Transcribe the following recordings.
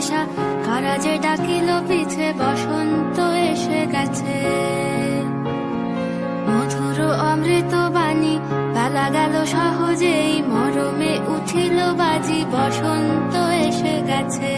নেশা, কারা যে ডাকিল পিছে, বসন্ত এসে গেছে। মধুর অমৃত বাণী, বেলা গেল সহজেই, মরমে উঠিল বাজি, বসন্ত এসে গেছে।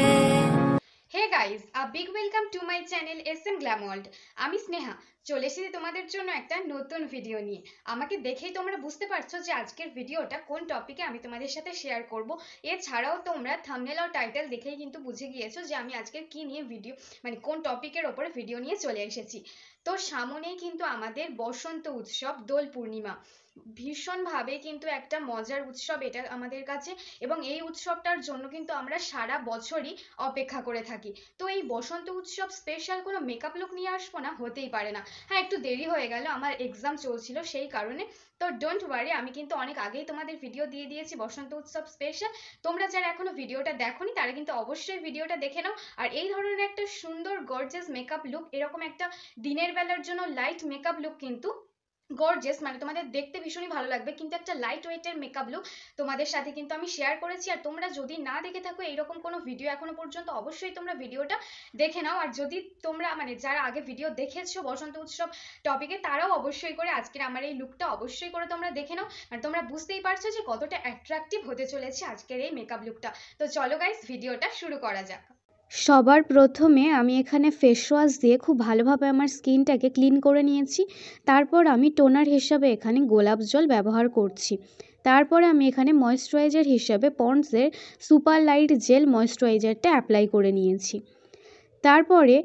Hey guys, a big welcome to my channel SM Glam World. আমি স্নেহা চলে এসেছি তোমাদের জন্য একটা নতুন ভিডিও নিয়ে। আমাকে দেখেই তোমরা বুঝতে পারছো যে আজকের ভিডিওটা কোন টপিকে আমি তোমাদের সাথে শেয়ার করব। এছাড়াও তোমরা থাম্বনেল আর টাইটেল দেখেই কিন্তু বুঝে গিয়েছো যে আমি আজকের কি নিয়ে ভিডিও, মানে কোন টপিকের ওপরে ভিডিও নিয়ে চলে এসেছি। তো সামনেই কিন্তু আমাদের বসন্ত উৎসব দোল পূর্ণিমা, ভীষণভাবে কিন্তু একটা মজার উৎসব এটা আমাদের কাছে, এবং এই উৎসবটার জন্য কিন্তু আমরা সারা বছরই অপেক্ষা করে থাকি। তো এই বসন্ত উৎসব স্পেশাল কোনো মেকআপ লুক নিয়ে আসবো না, হতেই পারে না। হ্যাঁ, একটু দেরি হয়ে গেল, আমার এক্সাম চলছিল সেই কারণে। তো ডোন্ট ওয়ারি, আমি কিন্তু অনেক আগেই তোমাদের ভিডিও দিয়ে দিয়েছি বসন্ত উৎসব স্পেশাল। তোমরা যারা এখনো ভিডিওটা দেখোনি তারা কিন্তু অবশ্যই ভিডিওটা দেখে নাও। আর এই ধরনের একটা সুন্দর গর্জিয়াস মেকআপ লুক, এরকম একটা দিনের বেলার জন্য লাইট মেকআপ লুক কিন্তু গর্জিয়াস, মানে তোমাদের দেখতে ভীষণই ভালো লাগবে, কিন্তু একটা লাইট ওয়েটের মেকআপ লুক তোমাদের সাথে কিন্তু আমি শেয়ার করেছি। আর তোমরা যদি না দেখে থাকো এইরকম কোনো ভিডিও এখনো পর্যন্ত, অবশ্যই তোমরা ভিডিওটা দেখে নাও। আর যদি তোমরা মানে যারা আগে ভিডিও দেখেছো বসন্ত উৎসব টপিকে, তারাও অবশ্যই করে আজকের আমার এই লুকটা অবশ্যই করে তোমরা দেখে নাও। আর তোমরা বুঝতেই পারছো যে কতটা অ্যাট্রাকটিভ হতে চলেছে আজকের এই মেকআপ লুকটা। তো চলো গাইস, ভিডিওটা শুরু করা যাক। সবার প্রথমে আমি এখানে ফেস ওয়াশ দিয়ে খুব ভালোভাবে আমার স্কিনটাকে ক্লিন করে নিয়েছি। তারপর আমি টোনার হিসাবে এখানে গোলাপ জল ব্যবহার করছি। তারপরে আমি এখানে ময়েশ্চারাইজার হিসাবে পন্ডসের সুপার লাইট জেল ময়েশ্চারাইজারটা অ্যাপ্লাই করে নিয়েছি। তারপরে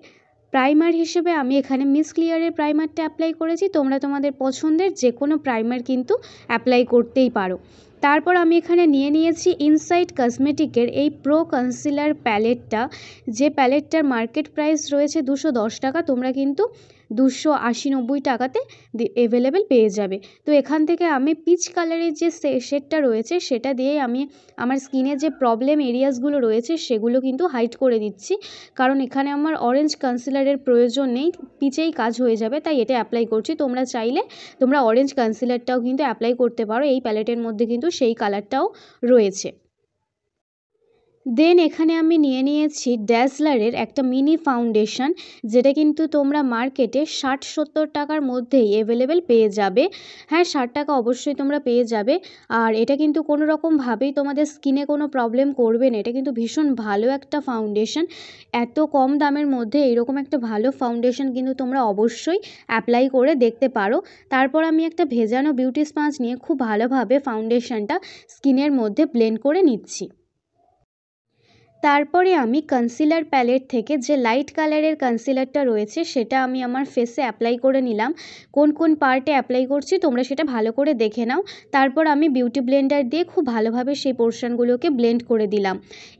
প্রাইমার হিসেবে আমি এখানে মিস ক্লিয়ারের প্রাইমারটা অ্যাপ্লাই করেছি। তোমরা তোমাদের পছন্দের যে কোনো প্রাইমার কিন্তু অ্যাপ্লাই করতেই পারো। তারপর আমি এখানে নিয়ে নিয়েছি ইনসাইট কসমেটিকের এই প্রো কনসিলার প্যালেটটা, যে প্যালেটটার মার্কেট প্রাইস রয়েছে 210 টাকা, তোমরা কিন্তু 280-90 টাকাতে অ্যাভেলেবেল পেয়ে যাবে। তো এখান থেকে আমি পিচ কালারের যে শেডটা রয়েছে সেটা দিয়ে আমি আমার স্কিনের যে প্রবলেম এরিয়াসগুলো রয়েছে সেগুলো কিন্তু হাইড করে দিচ্ছি, কারণ এখানে আমার অরেঞ্জ কনসিলারের প্রয়োজন নেই, পিচেই কাজ হয়ে যাবে, তাই এটা অ্যাপ্লাই করছি। তোমরা চাইলে তোমরা অরেঞ্জ কনসিলারটাও কিন্তু অ্যাপ্লাই করতে পারো, এই প্যালেটের মধ্যে কিন্তু সেই কালারটাও রয়েছে। দেন এখানে আমি নিয়ে নিয়েছি ড্যাজলারের একটা মিনি ফাউন্ডেশন, যেটা কিন্তু তোমরা মার্কেটে 60-70 টাকার মধ্যেই অ্যাভেলেবেল পেয়ে যাবে। হ্যাঁ, 60 টাকা অবশ্যই তোমরা পেয়ে যাবে। আর এটা কিন্তু কোনো রকমভাবেই তোমাদের স্কিনে কোনো প্রবলেম করবে না, এটা কিন্তু ভীষণ ভালো একটা ফাউন্ডেশন। এত কম দামের মধ্যে এরকম একটা ভালো ফাউন্ডেশন কিন্তু তোমরা অবশ্যই অ্যাপ্লাই করে দেখতে পারো। তারপর আমি একটা ভেজানো বিউটি স্পঞ্জ নিয়ে খুব ভালোভাবে ফাউন্ডেশনটা স্কিনের মধ্যে ব্লেন্ড করে নিচ্ছি। তারপরে আমি কনসিলার প্যালেট থেকে যে লাইট কালারের কনসিলারটা রয়েছে সেটা আমি আমার ফেসে অ্যাপ্লাই করে নিলাম। কোন কোন পার্টে অ্যাপ্লাই করছি তোমরা সেটা ভালো করে দেখে নাও। তারপর আমি বিউটি ব্লেন্ডার দিয়ে খুব ভালোভাবে সেই পোর্শনগুলোকে ব্লেন্ড করে দিলাম।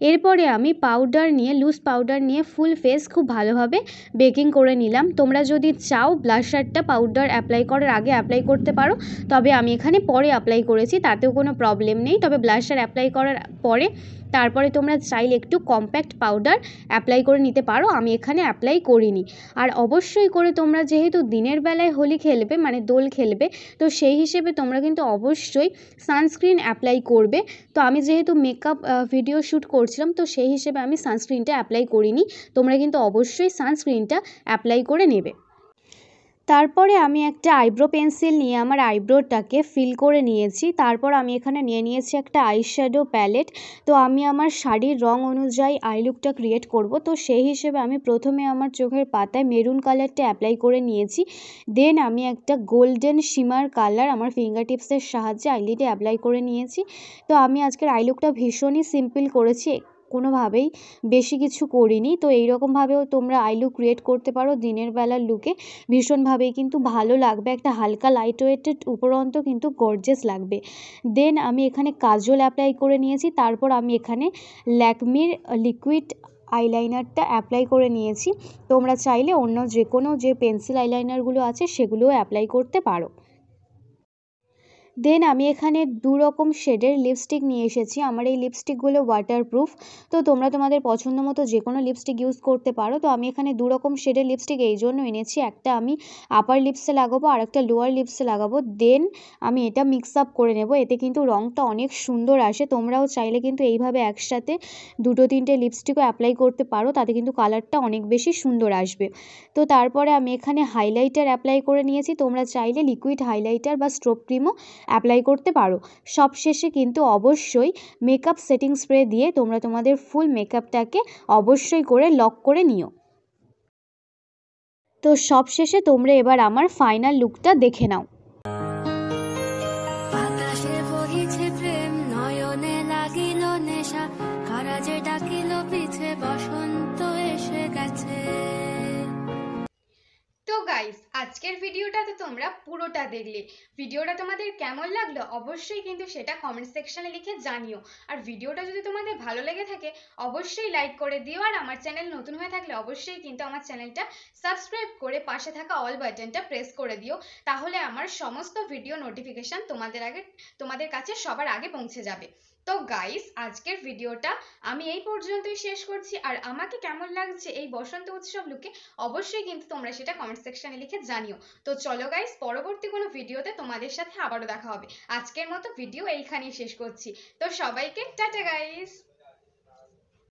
এরপরে আমি পাউডার নিয়ে, লুজ পাউডার নিয়ে ফুল ফেস খুব ভালোভাবে বেকিং করে নিলাম। তোমরা যদি চাও ব্লাশারটা পাউডার অ্যাপ্লাই করার আগে অ্যাপ্লাই করতে পারো, তবে আমি এখানে পরে অ্যাপ্লাই করেছি, তাতেও কোনো প্রবলেম নেই। তবে ব্লাশার অ্যাপ্লাই করার পরে তারপরে তোমরা চাইলে একটু কম্প্যাক্ট পাউডার অ্যাপ্লাই করে নিতে পারো, আমি এখানে অ্যাপ্লাই করিনি। আর অবশ্যই করে তোমরা যেহেতু দিনের বেলায় হোলি খেলবে, মানে দোল খেলবে, তো সেই হিসেবে তোমরা কিন্তু অবশ্যই সানস্ক্রিন অ্যাপ্লাই করবে। তো আমি যেহেতু মেকআপ ভিডিও শ্যুট করছিলাম, তো সেই হিসেবে আমি সানস্ক্রিনটা অ্যাপ্লাই করিনি। তোমরা কিন্তু অবশ্যই সানস্ক্রিনটা অ্যাপ্লাই করে নেবে। তারপরে আমি একটা আইব্রো পেন্সিল নিয়ে আমার আইব্রোটাকে ফিল করে নিয়েছি। তারপর আমি এখানে নিয়ে নিয়েছি একটা আইশ্যাডো প্যালেট। তো আমি আমার শাড়ির রং অনুযায়ী আই লুকটা ক্রিয়েট করব, তো সেই হিসেবে আমি প্রথমে আমার চোখের পাতায় মেরুন কালারটা অ্যাপ্লাই করে নিয়েছি। দেন আমি একটা গোল্ডেন শিমার কালার আমার ফিঙ্গার টিপসের সাহায্যে আইলিডে অ্যাপ্লাই করে নিয়েছি। তো আমি আজকের আই লুকটা ভীষণই সিম্পল করেছি, কোনোভাবেই বেশি কিছু করিনি। তো এইরকমভাবেও তোমরা আই লুক ক্রিয়েট করতে পারো দিনের বেলার লুকে, ভীষণভাবেই কিন্তু ভালো লাগবে, একটা হালকা লাইট ওয়েটেড উপরন্ত কিন্তু গর্জিয়াস লাগবে। দেন আমি এখানে কাজল অ্যাপ্লাই করে নিয়েছি। তারপর আমি এখানে ল্যাকমির লিকুইড আইলাইনারটা অ্যাপ্লাই করে নিয়েছি। তোমরা চাইলে অন্য যে কোনো যে পেন্সিল আইলাইনারগুলো আছে সেগুলোও অ্যাপ্লাই করতে পারো। দেন আমি এখানে 2 রকম শেডের লিপস্টিক নিয়ে এসেছি। আমার এই লিপস্টিকগুলো ওয়াটারপ্রুফ, তো তোমরা তোমাদের পছন্দ মতো যে কোনো লিপস্টিক ইউজ করতে পারো। তো আমি এখানে 2 রকম শেডের লিপস্টিক এই জন্য এনেছি, একটা আমি আপার লিপসে লাগাবো আর একটা লোয়ার লিপসে লাগাবো। দেন আমি এটা মিক্স আপ করে নেব, এতে কিন্তু রঙটা অনেক সুন্দর আসে। তোমরাও চাইলে কিন্তু এইভাবে একসাথে 2-3টে লিপস্টিকও অ্যাপ্লাই করতে পারো, তাতে কিন্তু কালারটা অনেক বেশি সুন্দর আসবে। তো তারপরে আমি এখানে হাইলাইটার অ্যাপ্লাই করে নিয়েছি, তোমরা চাইলে লিকুইড হাইলাইটার বা স্ট্রোব ক্রিমও অ্যাপ্লাই করতে পারো। সবশেষে কিন্তু অবশ্যই মেকআপ সেটিং স্প্রে দিয়ে তোমরা তোমাদের ফুল মেকআপটাকে অবশ্যই করে লক করে নিও। তো সবশেষে তোমরা এবার আমার ফাইনাল লুকটা দেখে নাও। বাতাসে বহিছে প্রেম, নয়নে লাগিল নেশা, কারাজে ডাকিল পিছে বসন্ত এসে গেছে। তো গাইস, আজকের ভিডিওটা তো তোমরা পুরোটা দেখলে। ভিডিওটা তোমাদের কেমন লাগলো অবশ্যই কিন্তু সেটা কমেন্ট সেকশনে লিখে জানিও। আর ভিডিওটা যদি তোমাদের ভালো লেগে থাকে অবশ্যই লাইক করে দিও। আর আমার চ্যানেল নতুন হয়ে থাকলে অবশ্যই কিন্তু আমার চ্যানেলটা সাবস্ক্রাইব করে পাশে থাকা অল বাটনটা প্রেস করে দিও, তাহলে আমার সমস্ত ভিডিও নোটিফিকেশন তোমাদের কাছে সবার আগে পৌঁছে যাবে। তো গাইস, আজকের ভিডিওটা আমি এই পর্যন্তই শেষ করছি। আর আমাকে কেমন লাগছে এই বসন্ত উৎসব লুকে অবশ্যই কিন্তু তোমরা সেটা কমেন্ট সেকশনে লিখে জানিও। তো চলো গাইস, পরবর্তী কোনো ভিডিওতে তোমাদের সাথে আবারও দেখা হবে। আজকের মতো ভিডিও এইখানেই শেষ করছি। তো সবাইকে টাটা গাইস।